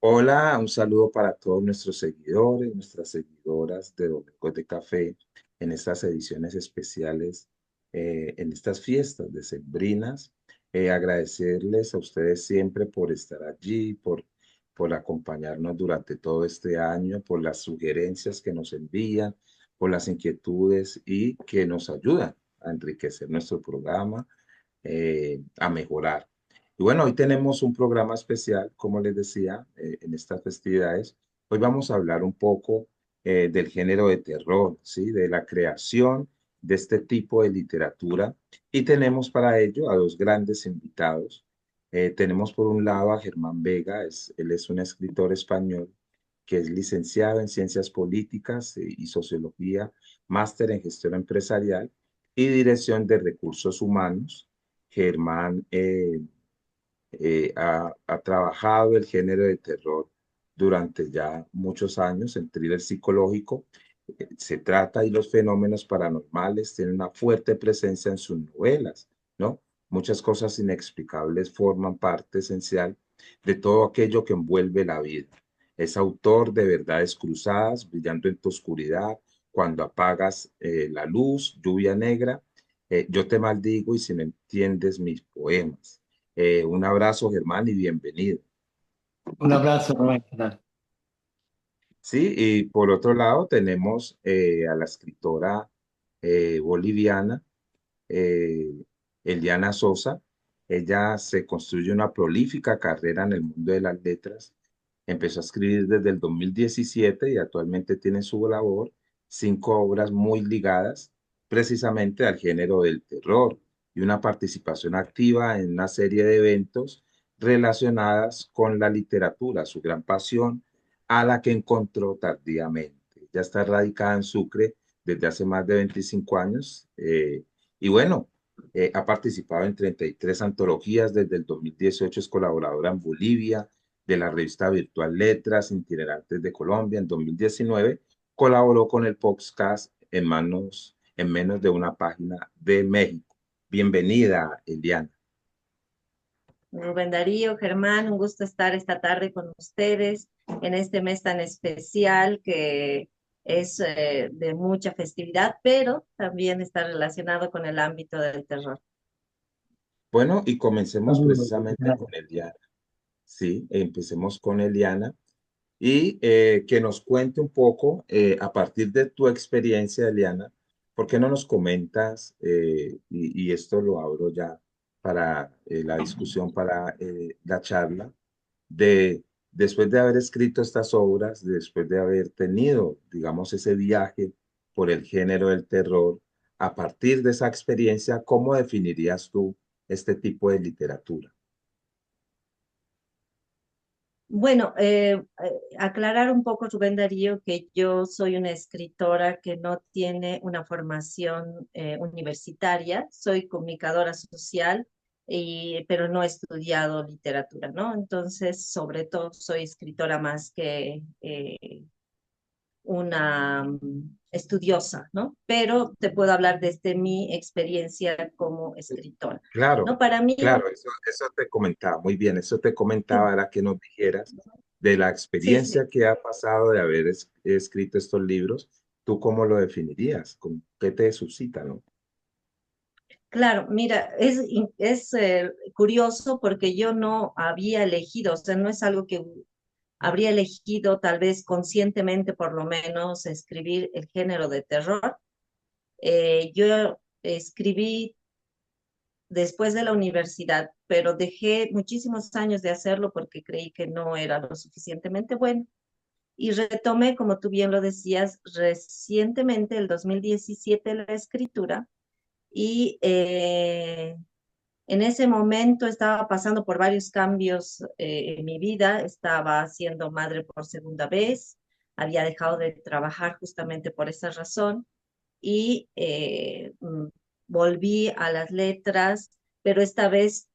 Hola, un saludo para todos nuestros seguidores, nuestras seguidoras de Domingos de Café en estas ediciones especiales, en estas fiestas decembrinas. Agradecerles a ustedes siempre por estar allí, por acompañarnos durante todo este año, por las sugerencias que nos envían, por las inquietudes y que nos ayudan a enriquecer nuestro programa, a mejorar. Y bueno, hoy tenemos un programa especial, como les decía, en estas festividades. Hoy vamos a hablar un poco del género de terror, ¿sí? De la creación de este tipo de literatura. Y tenemos para ello a dos grandes invitados. Tenemos por un lado a Germán Vega, él es un escritor español que es licenciado en Ciencias Políticas y Sociología, máster en Gestión Empresarial y Dirección de Recursos Humanos. Germán ha trabajado el género de terror durante ya muchos años en thriller psicológico. Se trata y los fenómenos paranormales tienen una fuerte presencia en sus novelas, ¿no? Muchas cosas inexplicables forman parte esencial de todo aquello que envuelve la vida. Es autor de Verdades Cruzadas, Brillando en tu oscuridad, Cuando apagas la luz, Lluvia negra, Yo te maldigo y si no entiendes mis poemas. Un abrazo, Germán, y bienvenido. Un abrazo, Rubén. ¿Qué tal? Sí, y por otro lado tenemos a la escritora boliviana eh, Eliana Sosa. Ella se construye una prolífica carrera en el mundo de las letras. Empezó a escribir desde el 2017 y actualmente tiene en su labor 5 obras muy ligadas precisamente al género del terror y una participación activa en una serie de eventos relacionadas con la literatura, su gran pasión a la que encontró tardíamente. Ya está radicada en Sucre desde hace más de 25 años. Y bueno, ha participado en 33 antologías desde el 2018, es colaboradora en Bolivia de la revista virtual Letras Itinerantes de Colombia. En 2019 colaboró con el podcast en menos de una página de México. Bienvenida, Eliana. Rubén Darío, Germán, un gusto estar esta tarde con ustedes en este mes tan especial que es de mucha festividad, pero también está relacionado con el ámbito del terror. Bueno, y comencemos Saludos. precisamente con Eliana. Sí, empecemos con Eliana y que nos cuente un poco a partir de tu experiencia, Eliana. ¿Por qué no nos comentas, y esto lo abro ya para la discusión, para la charla, de después de haber escrito estas obras, después de haber tenido, digamos, ese viaje por el género del terror, a partir de esa experiencia, ¿cómo definirías tú este tipo de literatura? Bueno, aclarar un poco, Rubén Darío, que yo soy una escritora que no tiene una formación universitaria, soy comunicadora social, pero no he estudiado literatura, ¿no? Entonces, sobre todo, soy escritora más que una estudiosa, ¿no? Pero te puedo hablar desde mi experiencia como escritora, ¿no? Claro, Para mí, claro, eso te comentaba, muy bien, eso te comentaba, sí, era que nos dijeras de la sí, sí. experiencia que ha pasado de haber escrito estos libros, ¿tú cómo lo definirías? ¿Qué te suscita, no? Claro, mira, es curioso porque yo no había elegido, o sea, no es algo que habría elegido tal vez conscientemente por lo menos escribir el género de terror. Yo escribí después de la universidad, pero dejé muchísimos años de hacerlo porque creí que no era lo suficientemente bueno. Y retomé, como tú bien lo decías, recientemente, el 2017, la escritura. Y en ese momento estaba pasando por varios cambios en mi vida. Estaba siendo madre por segunda vez. Había dejado de trabajar justamente por esa razón y volví a las letras, pero esta vez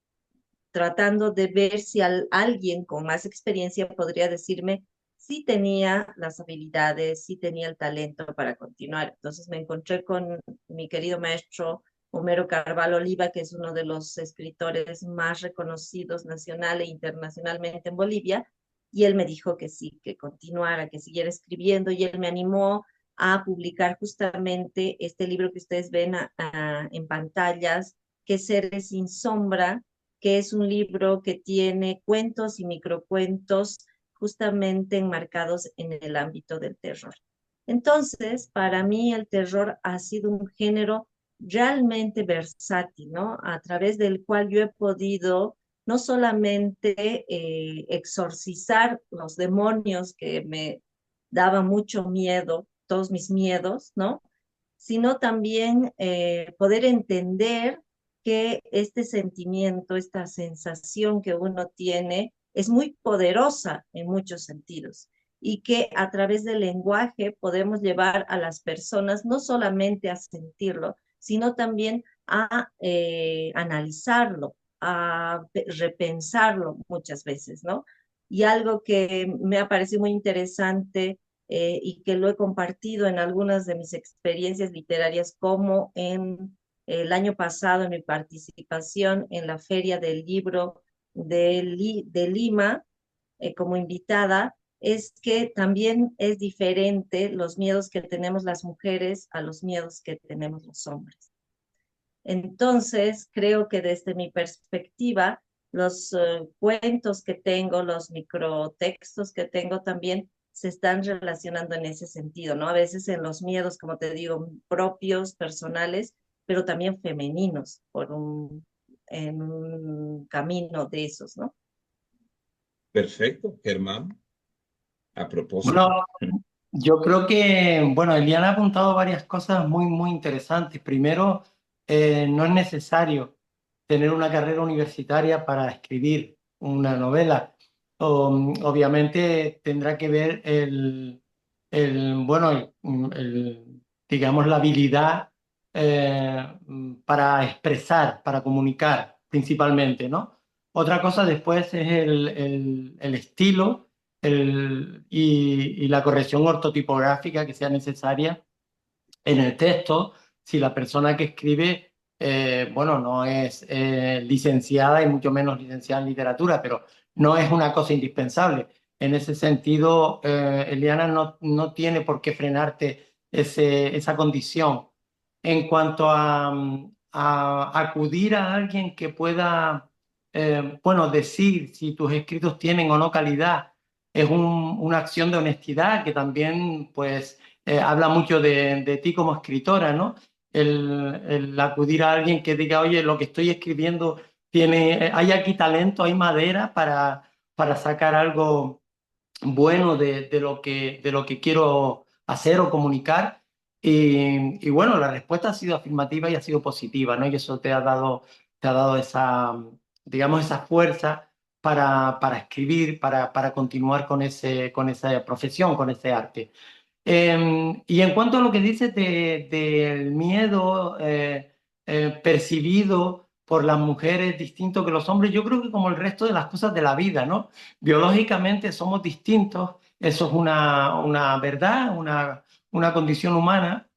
tratando de ver si alguien con más experiencia podría decirme si tenía las habilidades, si tenía el talento para continuar. Entonces me encontré con mi querido maestro Homero Carvalho Oliva, que es uno de los escritores más reconocidos nacional e internacionalmente en Bolivia, y él me dijo que sí, que continuara, que siguiera escribiendo, y él me animó a publicar justamente este libro que ustedes ven en pantallas, que es Seres sin Sombra, que es un libro que tiene cuentos y microcuentos justamente enmarcados en el ámbito del terror. Entonces, para mí el terror ha sido un género realmente versátil, ¿no? A través del cual yo he podido no solamente exorcizar los demonios que me daban mucho miedo, todos mis miedos, ¿no? Sino también poder entender que este sentimiento, esta sensación que uno tiene es muy poderosa en muchos sentidos y que a través del lenguaje podemos llevar a las personas no solamente a sentirlo, sino también a analizarlo, a repensarlo muchas veces, ¿no? Y algo que me ha parecido muy interesante y que lo he compartido en algunas de mis experiencias literarias, como en el año pasado en mi participación en la Feria del Libro de Lima como invitada, es que también es diferente los miedos que tenemos las mujeres a los miedos que tenemos los hombres. Entonces, creo que desde mi perspectiva, los cuentos que tengo, los microtextos que tengo también se están relacionando en ese sentido, ¿no? A veces en los miedos, como te digo, propios, personales, pero también femeninos, en un camino de esos, ¿no? Perfecto, Germán. A propósito. Bueno, yo creo que, bueno, Eliana ha apuntado varias cosas muy, muy interesantes. Primero, no es necesario tener una carrera universitaria para escribir una novela. Obviamente tendrá que ver bueno, digamos, la habilidad para expresar, para comunicar principalmente, ¿no? Otra cosa después es el estilo y la corrección ortotipográfica que sea necesaria en el texto, si la persona que escribe, bueno, no es licenciada y mucho menos licenciada en literatura, pero no es una cosa indispensable. En ese sentido, Eliana no tiene por qué frenarte esa condición. En cuanto a acudir a alguien que pueda, bueno, decir si tus escritos tienen o no calidad, es una acción de honestidad que también, pues, habla mucho de ti como escritora, ¿no? El acudir a alguien que diga, oye, lo que estoy escribiendo hay aquí talento, hay madera para sacar algo bueno de lo que quiero hacer o comunicar. Y bueno, la respuesta ha sido afirmativa y ha sido positiva, ¿no? Y eso te ha dado esa, digamos, esa fuerza para escribir, para continuar con esa profesión, con ese arte. Y en cuanto a lo que dices del miedo percibido por las mujeres distinto que los hombres, yo creo que como el resto de las cosas de la vida, ¿no? Biológicamente somos distintos, eso es una verdad, una condición humana,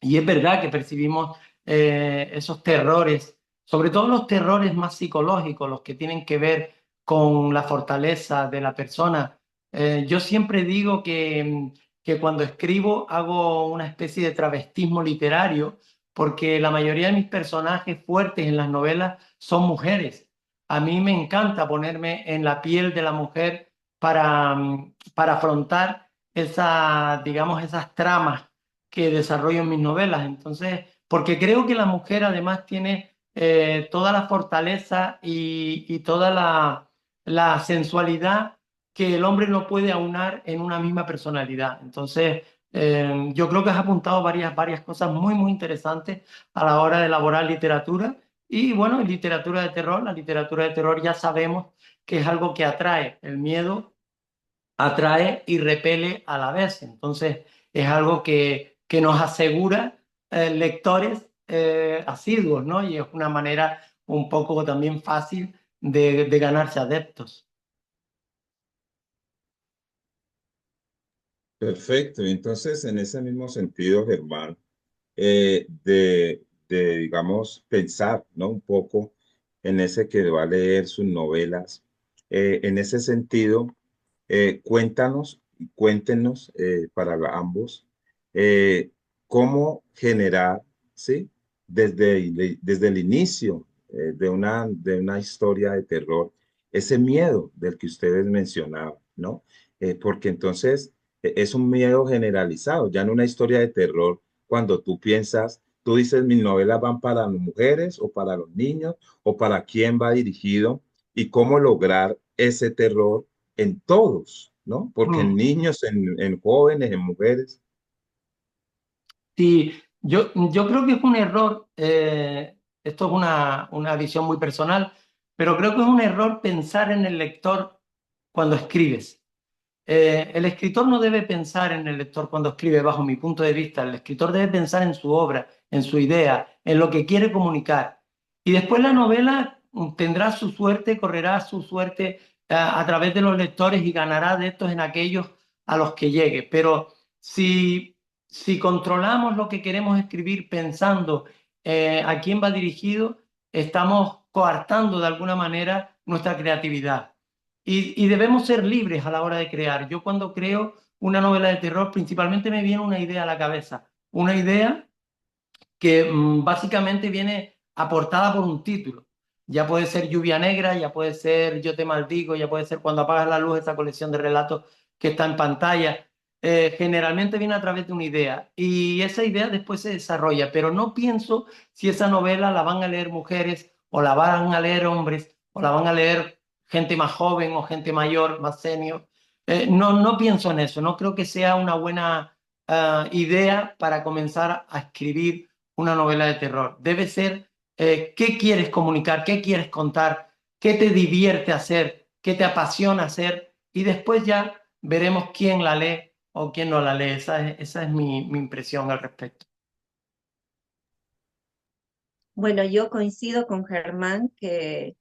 y es verdad que percibimos esos terrores, sobre todo los terrores más psicológicos, los que tienen que ver con la fortaleza de la persona. Yo siempre digo que cuando escribo hago una especie de travestismo literario, porque la mayoría de mis personajes fuertes en las novelas son mujeres. A mí me encanta ponerme en la piel de la mujer para afrontar digamos, esas tramas que desarrollo en mis novelas. Entonces, porque creo que la mujer además tiene toda la fortaleza y toda la sensualidad que el hombre no puede aunar en una misma personalidad. Entonces, yo creo que has apuntado varias cosas muy, muy interesantes a la hora de elaborar literatura. Y bueno, en literatura de terror, la literatura de terror ya sabemos que es algo que atrae. El miedo atrae y repele a la vez. Entonces, es algo que nos asegura lectores asiduos, ¿no? Y es una manera un poco también fácil de ganarse adeptos. Perfecto. Entonces, en ese mismo sentido, Germán, digamos, pensar, ¿no? Un poco en ese que va a leer sus novelas. En ese sentido, Cuéntanos, cuéntenos para ambos eh, cómo generar, ¿sí? Desde el inicio de una historia de terror, ese miedo del que ustedes mencionaban, ¿no? Porque entonces es un miedo generalizado, ya en una historia de terror, cuando tú piensas, tú dices, mis novelas van para las mujeres o para los niños o para quién va dirigido y cómo lograr ese terror en todos, ¿no? Porque en Mm. niños, en jóvenes, en mujeres. Sí, yo creo que es un error, esto es una visión muy personal, pero creo que es un error pensar en el lector cuando escribes. El escritor no debe pensar en el lector cuando escribe, bajo mi punto de vista. El escritor debe pensar en su obra, en su idea, en lo que quiere comunicar. Y después la novela tendrá su suerte, correrá su suerte a través de los lectores y ganará de estos en aquellos a los que llegue. Pero si controlamos lo que queremos escribir pensando a quién va dirigido, estamos coartando de alguna manera nuestra creatividad. Y debemos ser libres a la hora de crear. Yo cuando creo una novela de terror, principalmente me viene una idea a la cabeza. Una idea que básicamente viene aportada por un título. Ya puede ser Lluvia Negra, ya puede ser Yo te maldigo, ya puede ser Cuando apagas la luz, esa colección de relatos que está en pantalla. Generalmente viene a través de una idea y esa idea después se desarrolla, pero no pienso si esa novela la van a leer mujeres o la van a leer hombres o la van a leer gente más joven o gente mayor, más senior. No pienso en eso, no creo que sea una buena idea para comenzar a escribir una novela de terror. Debe ser qué quieres comunicar, qué quieres contar, qué te divierte hacer, qué te apasiona hacer y después ya veremos quién la lee o quién no la lee. Esa es mi impresión al respecto. Bueno, yo coincido con Germán que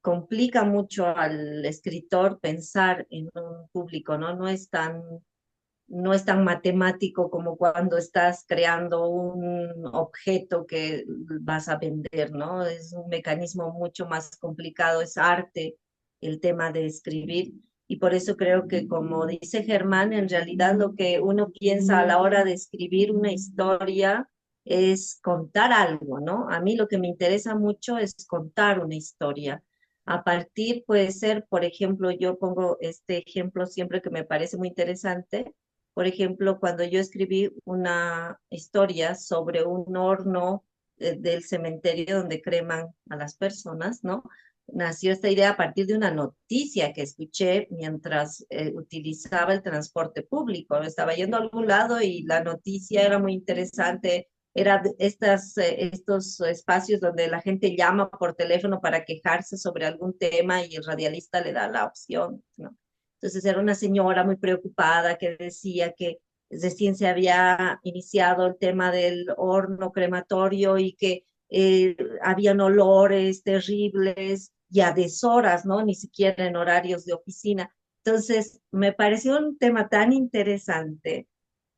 complica mucho al escritor pensar en un público, ¿no? No es tan matemático como cuando estás creando un objeto que vas a vender, ¿no? Es un mecanismo mucho más complicado, es arte el tema de escribir. Y por eso creo que, como dice Germán, en realidad lo que uno piensa a la hora de escribir una historia es contar algo, ¿no? A mí lo que me interesa mucho es contar una historia. A partir, puede ser, por ejemplo, yo pongo este ejemplo siempre que me parece muy interesante, por ejemplo, cuando yo escribí una historia sobre un horno del cementerio donde creman a las personas, ¿no? Nació esta idea a partir de una noticia que escuché mientras utilizaba el transporte público. Estaba yendo a algún lado y la noticia era muy interesante. Era estos espacios donde la gente llama por teléfono para quejarse sobre algún tema y el radialista le da la opción, ¿no? Entonces era una señora muy preocupada que decía que recién se había iniciado el tema del horno crematorio y que habían olores terribles y a deshoras, ¿no? Ni siquiera en horarios de oficina. Entonces, me pareció un tema tan interesante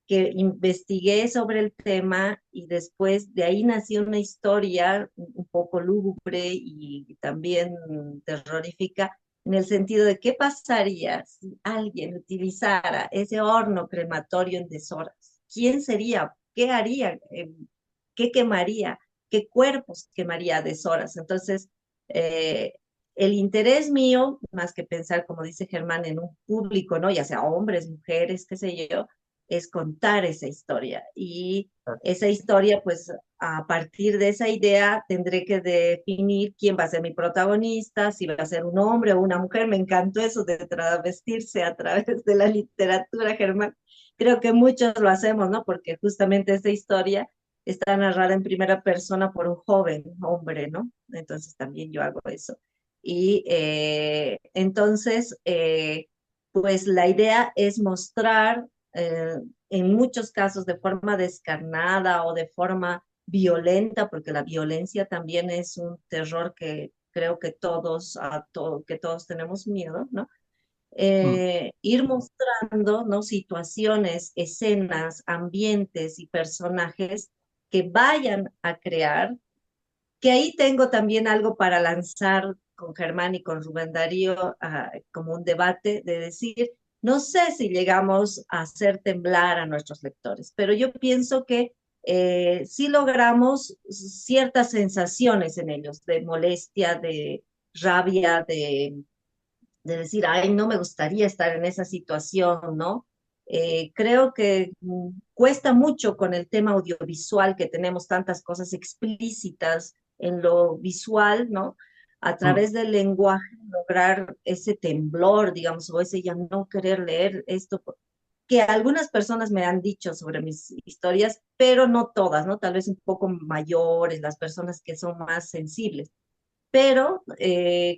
que investigué sobre el tema y después de ahí nació una historia un poco lúgubre y también terrorífica en el sentido de qué pasaría si alguien utilizara ese horno crematorio en deshoras. ¿Quién sería? ¿Qué haría? ¿Qué quemaría? ¿Qué cuerpos quemaría a deshoras? Entonces, eh, el interés mío, más que pensar, como dice Germán, en un público, ¿no? Ya sea hombres, mujeres, qué sé yo, es contar esa historia. Y esa historia, pues a partir de esa idea tendré que definir quién va a ser mi protagonista, si va a ser un hombre o una mujer. Me encantó eso de travestirse a través de la literatura, Germán. Creo que muchos lo hacemos, ¿no? Porque justamente esta historia está narrada en primera persona por un joven hombre, ¿no? Entonces también yo hago eso. Y entonces, pues la idea es mostrar en muchos casos de forma descarnada o de forma violenta, porque la violencia también es un terror que creo que que todos tenemos miedo, ¿no? Mm. Ir mostrando, ¿no? Situaciones, escenas, ambientes y personajes que vayan a crear, que ahí tengo también algo para lanzar con Germán y con Rubén Darío como un debate de decir, no sé si llegamos a hacer temblar a nuestros lectores, pero yo pienso que sí logramos ciertas sensaciones en ellos, de molestia, de rabia, de decir, ay, no me gustaría estar en esa situación, ¿no? Creo que cuesta mucho con el tema audiovisual, que tenemos tantas cosas explícitas en lo visual, ¿no? A Mm. través del lenguaje lograr ese temblor, digamos, o ese ya no querer leer esto, que algunas personas me han dicho sobre mis historias, pero no todas, ¿no? Tal vez un poco mayores, las personas que son más sensibles, pero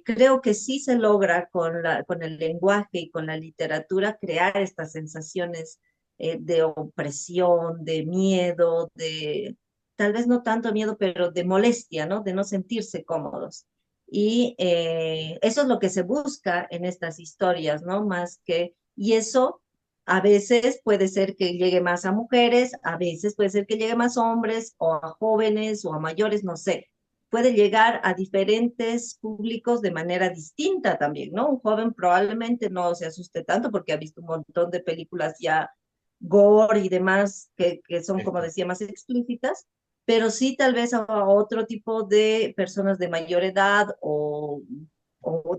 creo que sí se logra con el lenguaje y con la literatura crear estas sensaciones de opresión, de miedo, de tal vez no tanto miedo, pero de molestia, ¿no? De no sentirse cómodos. Y eso es lo que se busca en estas historias, ¿no? Más que, y eso a veces puede ser que llegue más a mujeres, a veces puede ser que llegue más a hombres o a jóvenes o a mayores, no sé, puede llegar a diferentes públicos de manera distinta también, ¿no? Un joven probablemente no se asuste tanto porque ha visto un montón de películas ya gore y demás que son, como decía, más explícitas, pero sí tal vez a otro tipo de personas de mayor edad o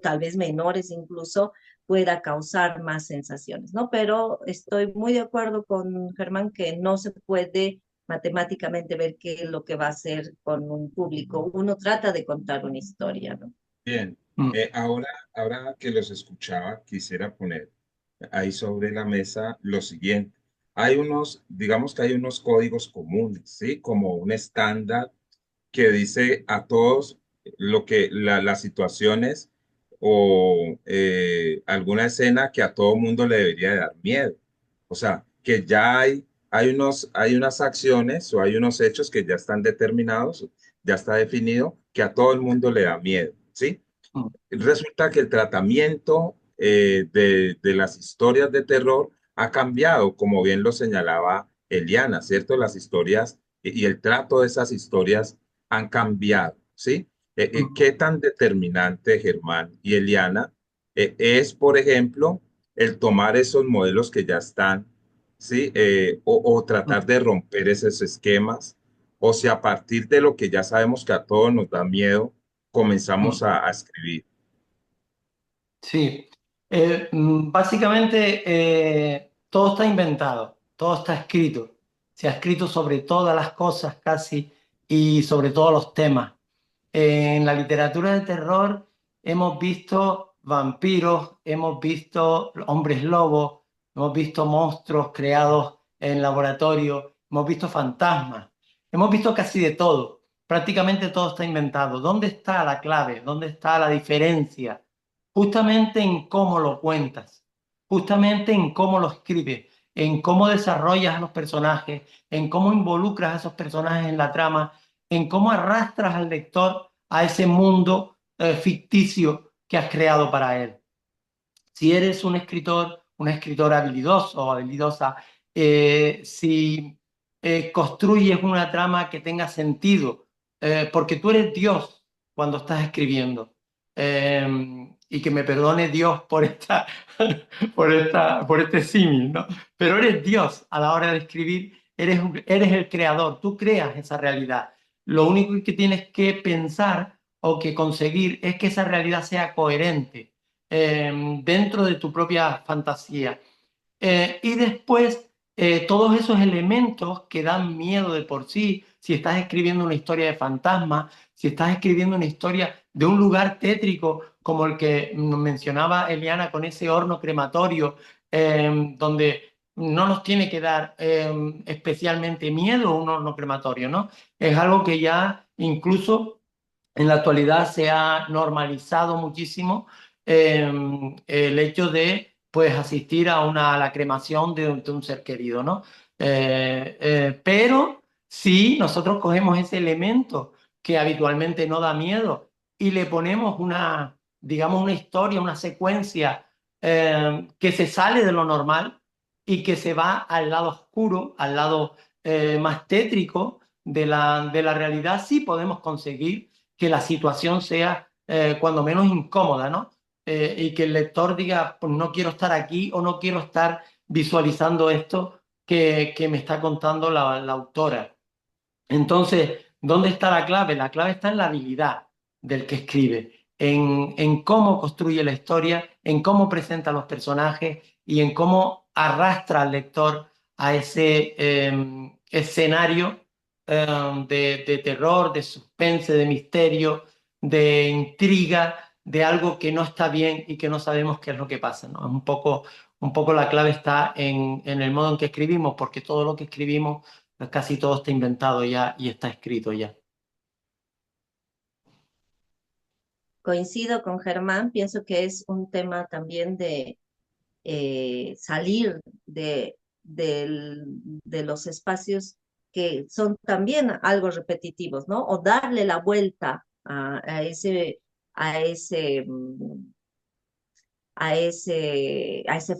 tal vez menores incluso pueda causar más sensaciones, ¿no? Pero estoy muy de acuerdo con Germán que no se puede matemáticamente ver qué es lo que va a hacer con un público. Uno trata de contar una historia, ¿no? Bien, Mm. ahora que los escuchaba, quisiera poner ahí sobre la mesa lo siguiente. Hay unos, digamos que hay unos códigos comunes, ¿sí? Como un estándar que dice a todos lo que las situaciones o alguna escena que a todo mundo le debería de dar miedo. O sea, que ya hay unas acciones o hay unos hechos que ya están determinados, ya está definido, que a todo el mundo le da miedo, ¿sí? Mm. Resulta que el tratamiento de las historias de terror ha cambiado, como bien lo señalaba Eliana, ¿cierto? Las historias y el trato de esas historias han cambiado, ¿sí? Mm. ¿Qué tan determinante, Germán y Eliana, es, por ejemplo, el tomar esos modelos que ya están, ¿sí? O Mm. tratar de romper esos esquemas, o si a partir de lo que ya sabemos que a todos nos da miedo, comenzamos Mm. a escribir. Sí, básicamente todo está inventado, todo está escrito. Se ha escrito sobre todas las cosas casi y sobre todos los temas. En la literatura de terror hemos visto vampiros, hemos visto hombres lobos, hemos visto monstruos creados en laboratorio, hemos visto fantasmas, hemos visto casi de todo. Prácticamente todo está inventado. ¿Dónde está la clave? ¿Dónde está la diferencia? Justamente en cómo lo cuentas, justamente en cómo lo escribes, en cómo desarrollas a los personajes, en cómo involucras a esos personajes en la trama, en cómo arrastras al lector a ese mundo ficticio que has creado para él. Si eres un escritor, una escritora habilidoso o habilidosa, si construyes una trama que tenga sentido, porque tú eres Dios cuando estás escribiendo. Y que me perdone Dios por por este símil, ¿no? Pero eres Dios a la hora de escribir, eres el creador, tú creas esa realidad. Lo único que tienes que pensar o que conseguir es que esa realidad sea coherente dentro de tu propia fantasía. Y después, todos esos elementos que dan miedo de por sí, si estás escribiendo una historia de fantasmas, si estás escribiendo una historia de un lugar tétrico como el que mencionaba Eliana con ese horno crematorio, donde no nos tiene que dar especialmente miedo un horno crematorio, ¿no? Es algo que ya incluso en la actualidad se ha normalizado muchísimo el hecho de pues, asistir a la cremación de un ser querido, ¿no? Pero si nosotros cogemos ese elemento que habitualmente no da miedo y le ponemos digamos, una historia, una secuencia que se sale de lo normal y que se va al lado oscuro, al lado más tétrico de la realidad, sí podemos conseguir que la situación sea cuando menos incómoda, ¿no? Y que el lector diga, pues no quiero estar aquí o no quiero estar visualizando esto que me está contando la autora. Entonces, ¿dónde está la clave? La clave está en la habilidad del que escribe, en cómo construye la historia, en cómo presenta a los personajes y en cómo arrastra al lector a ese escenario de terror, de suspense, de misterio, de intriga, de algo que no está bien y que no sabemos qué es lo que pasa, ¿no? Es un poco la clave está en el modo en que escribimos, porque todo lo que escribimos pues casi todo está inventado ya y está escrito ya. Coincido con Germán, pienso que es un tema también de salir de los espacios que son también algo repetitivos, ¿no? O darle la vuelta a ese, a ese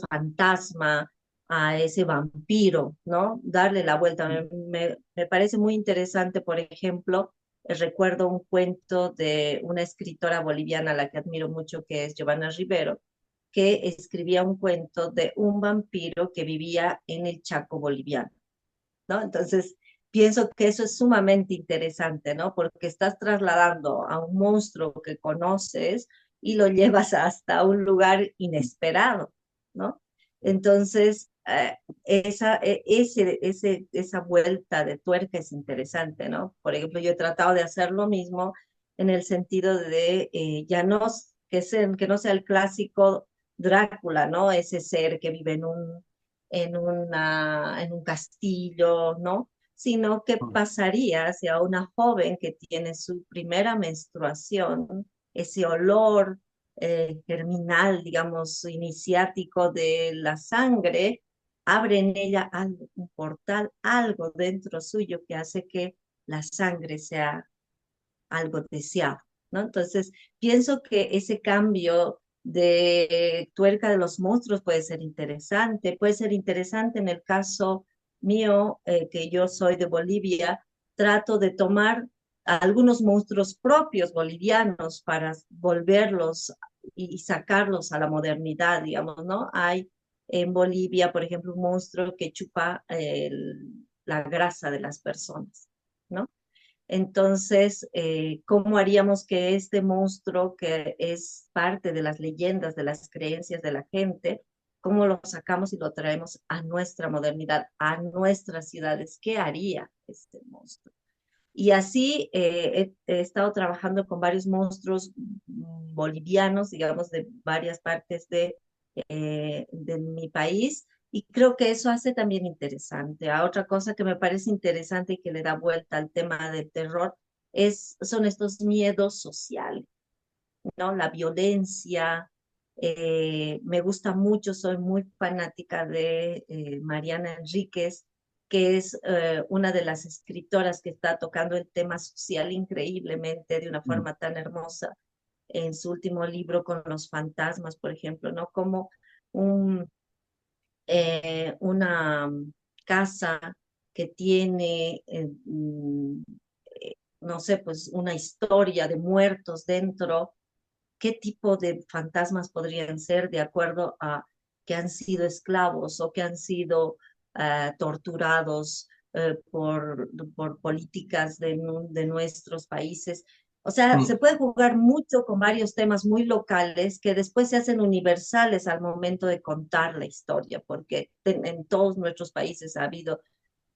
fantasma, a ese vampiro, ¿no? Darle la vuelta. Me parece muy interesante, por ejemplo, recuerdo un cuento de una escritora boliviana a la que admiro mucho, que es Giovanna Rivero, que escribía un cuento de un vampiro que vivía en el Chaco boliviano, ¿no? Entonces, pienso que eso es sumamente interesante, ¿no? Porque estás trasladando a un monstruo que conoces y lo llevas hasta un lugar inesperado, ¿no? Entonces, esa vuelta de tuerca es interesante, ¿no? Por ejemplo, yo he tratado de hacer lo mismo en el sentido de ya no, que no sea el clásico Drácula, ¿no? Ese ser que vive en un castillo, ¿no? Sino que pasaría hacia una joven que tiene su primera menstruación, ese olor germinal, digamos, iniciático de la sangre, abre en ella algo, un portal, algo dentro suyo que hace que la sangre sea algo deseado, ¿no? Entonces, pienso que ese cambio de tuerca de los monstruos puede ser interesante en el caso mío, que yo soy de Bolivia, trato de tomar algunos monstruos propios bolivianos para volverlos y sacarlos a la modernidad, digamos, ¿no? Hay en Bolivia, por ejemplo, un monstruo que chupa la grasa de las personas, ¿no? Entonces, ¿cómo haríamos que este monstruo, que es parte de las leyendas, de las creencias de la gente, cómo lo sacamos y lo traemos a nuestra modernidad, a nuestras ciudades? ¿Qué haría este monstruo? Y así he estado trabajando con varios monstruos bolivianos, digamos, de varias partes de mi país. Y creo que eso hace también interesante. A otra cosa que me parece interesante y que le da vuelta al tema del terror son estos miedos sociales, ¿no? La violencia. Me gusta mucho, soy muy fanática de Mariana Enríquez, que es una de las escritoras que está tocando el tema social increíblemente, de una forma tan hermosa, en su último libro con los fantasmas, por ejemplo, ¿no? Como un, una casa que tiene, no sé, pues una historia de muertos dentro. ¿Qué tipo de fantasmas podrían ser de acuerdo a que han sido esclavos o que han sido torturados por políticas de nuestros países? O sea, se Mm. puede jugar mucho con varios temas muy locales que después se hacen universales al momento de contar la historia, porque en todos nuestros países ha habido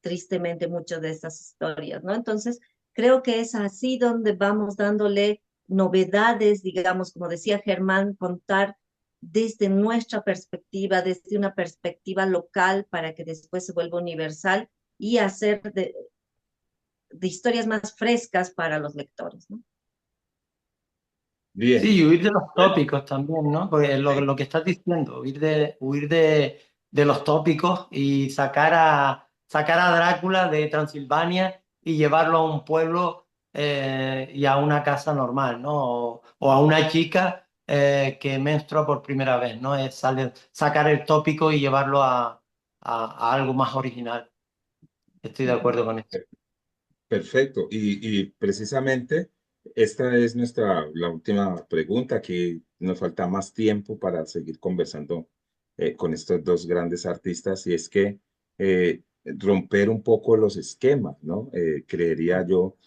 tristemente muchas de estas historias, ¿no? Entonces, creo que es así donde vamos dándole novedades, digamos, como decía Germán, contar desde nuestra perspectiva, desde una perspectiva local para que después se vuelva universal y hacer de historias más frescas para los lectores, ¿no? Bien. Sí, y huir de los tópicos también, ¿no? Porque lo que estás diciendo, huir de los tópicos y sacar a Drácula de Transilvania y llevarlo a un pueblo y a una casa normal, ¿no? O a una chica que menstrua por primera vez, ¿no? Es sacar el tópico y llevarlo a algo más original. Estoy de acuerdo con eso. Perfecto. Y precisamente Esta es la última pregunta. Aquí nos falta más tiempo para seguir conversando con estos dos grandes artistas y es que romper un poco los esquemas, ¿no? Creería yo,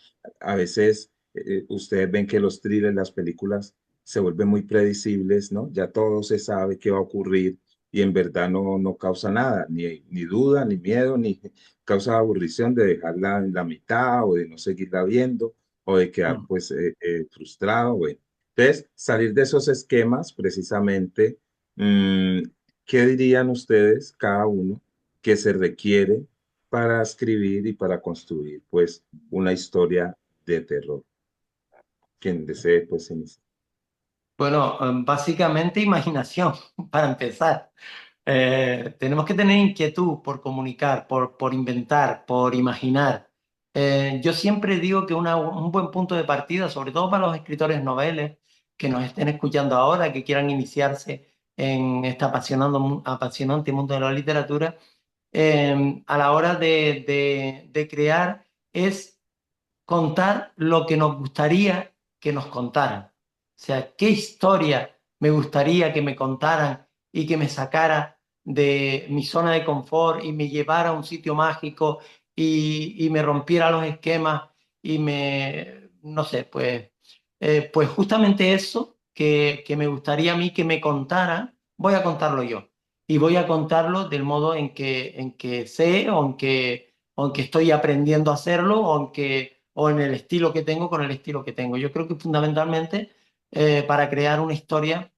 a veces ustedes ven que los thrillers, las películas se vuelven muy predecibles, ¿no? Ya todo se sabe qué va a ocurrir y en verdad no causa nada, ni duda, ni miedo, ni causa aburrición de dejarla en la mitad o de no seguirla viendo o de quedar Mm. pues frustrado. Bueno, entonces salir de esos esquemas precisamente, mm, ¿qué dirían ustedes cada uno que se requiere para escribir y para construir pues una historia de terror? Quien desee pues iniciar. Bueno, básicamente imaginación, para empezar. Tenemos que tener inquietud por comunicar, por inventar, por imaginar. Yo siempre digo que un buen punto de partida, sobre todo para los escritores noveles que nos estén escuchando ahora, que quieran iniciarse en este apasionante mundo de la literatura, a la hora de crear, es contar lo que nos gustaría que nos contaran. O sea, qué historia me gustaría que me contaran y que me sacara de mi zona de confort y me llevara a un sitio mágico y me rompiera los esquemas y no sé, pues justamente eso que me gustaría a mí que me contaran, voy a contarlo yo. Y voy a contarlo del modo en que sé o en que estoy aprendiendo a hacerlo o en el estilo que tengo con el estilo que tengo. Yo creo que fundamentalmente para crear una historia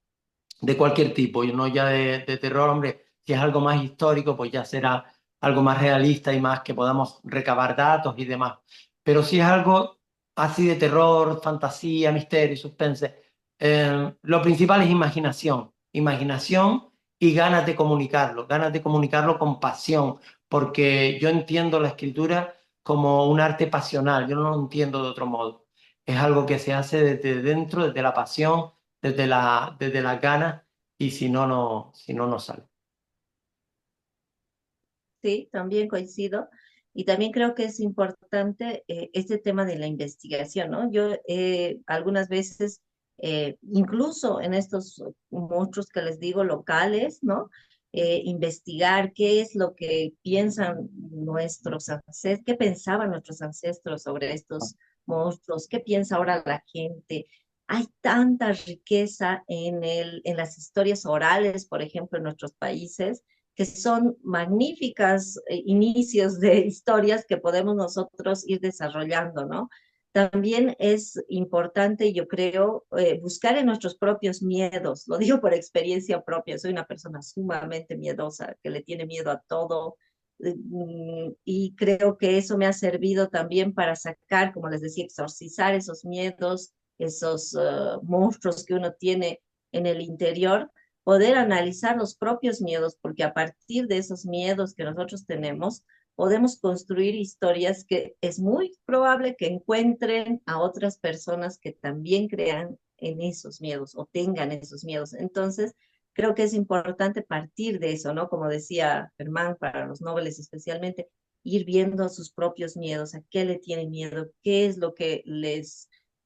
de cualquier tipo, y no ya de terror, hombre, si es algo más histórico, pues ya será algo más realista y más que podamos recabar datos y demás. Pero si es algo así de terror, fantasía, misterio, suspense, lo principal es imaginación, imaginación y ganas de comunicarlo con pasión, porque yo entiendo la escritura como un arte pasional, yo no lo entiendo de otro modo. Es algo que se hace desde dentro, desde la pasión, desde las ganas, y si no sale. Sí, también coincido. Y también creo que es importante este tema de la investigación, ¿no? Yo algunas veces, incluso en estos monstruos que les digo locales, ¿no? Investigar qué es lo que piensan nuestros ancestros, qué pensaban nuestros ancestros sobre estos monstruos, qué piensa ahora la gente. Hay tanta riqueza en las historias orales, por ejemplo, en nuestros países que son magníficas inicios de historias que podemos nosotros ir desarrollando, ¿no? También es importante, yo creo, buscar en nuestros propios miedos. Lo digo por experiencia propia. Soy una persona sumamente miedosa, que le tiene miedo a todo. Y creo que eso me ha servido también para sacar, como les decía, exorcizar esos miedos, esos monstruos que uno tiene en el interior, poder analizar los propios miedos, porque a partir de esos miedos que nosotros tenemos, podemos construir historias que es muy probable que encuentren a otras personas que también crean en esos miedos o tengan esos miedos. Entonces, creo que es importante partir de eso, ¿no? Como decía Germán, para los nobles especialmente, ir viendo sus propios miedos, a qué le tienen miedo, qué es lo que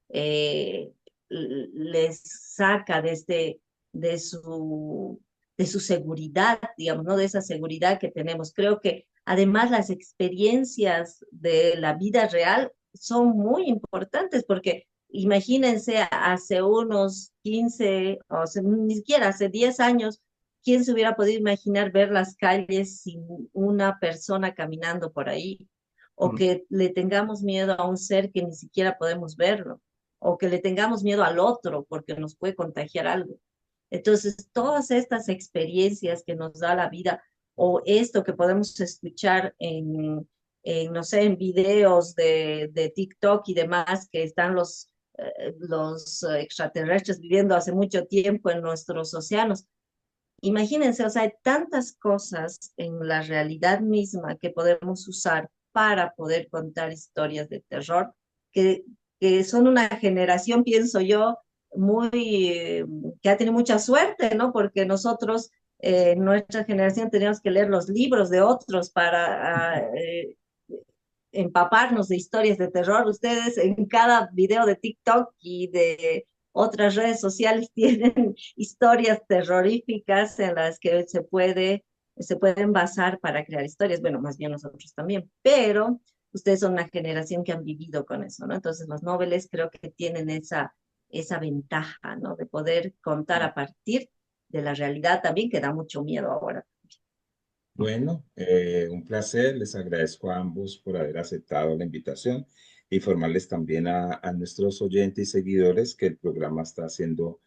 eh, les saca de su, de su seguridad, digamos, ¿no? De esa seguridad que tenemos. Creo que además las experiencias de la vida real son muy importantes porque imagínense hace unos 15 o ni siquiera hace 10 años, ¿quién se hubiera podido imaginar ver las calles sin una persona caminando por ahí? O Mm. que le tengamos miedo a un ser que ni siquiera podemos verlo, o que le tengamos miedo al otro porque nos puede contagiar algo. Entonces, todas estas experiencias que nos da la vida o esto que podemos escuchar no sé, en videos de TikTok y demás, que están los extraterrestres viviendo hace mucho tiempo en nuestros océanos. Imagínense, o sea, hay tantas cosas en la realidad misma que podemos usar para poder contar historias de terror que, que son una generación, pienso yo, muy, que ha tenido mucha suerte, ¿no? Porque nosotros, nuestra generación, teníamos que leer los libros de otros para empaparnos de historias de terror. Ustedes en cada video de TikTok y de otras redes sociales tienen historias terroríficas en las que se pueden basar para crear historias. Bueno, más bien nosotros también, pero ustedes son una generación que han vivido con eso, ¿no? Entonces los noveles creo que tienen esa ventaja, ¿no? De poder contar a partir de la realidad también, que da mucho miedo ahora. Bueno, un placer. Les agradezco a ambos por haber aceptado la invitación. Informarles también a nuestros oyentes y seguidores que el programa está siendo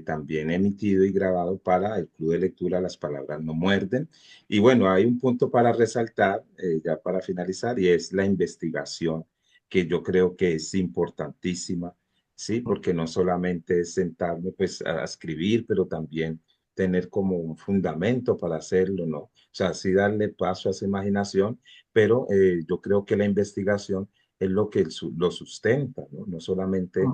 también emitido y grabado para el Club de Lectura Las Palabras No Muerden. Y bueno, hay un punto para resaltar, ya para finalizar, y es la investigación, que yo creo que es importantísima, ¿sí? Porque no solamente es sentarme pues a escribir, pero también tener como un fundamento para hacerlo, ¿no? O sea, sí darle paso a esa imaginación, pero yo creo que la investigación es lo que lo sustenta, ¿no? No solamente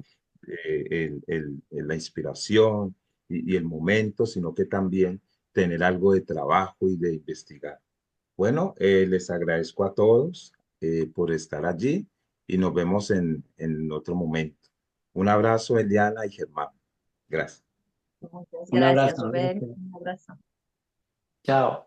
la inspiración y el momento, sino que también tener algo de trabajo y de investigar. Bueno, les agradezco a todos por estar allí y nos vemos en otro momento. Un abrazo, Eliana y Germán. Gracias. Muchas Un gracias, abrazo. Rubén. Un abrazo. Chao.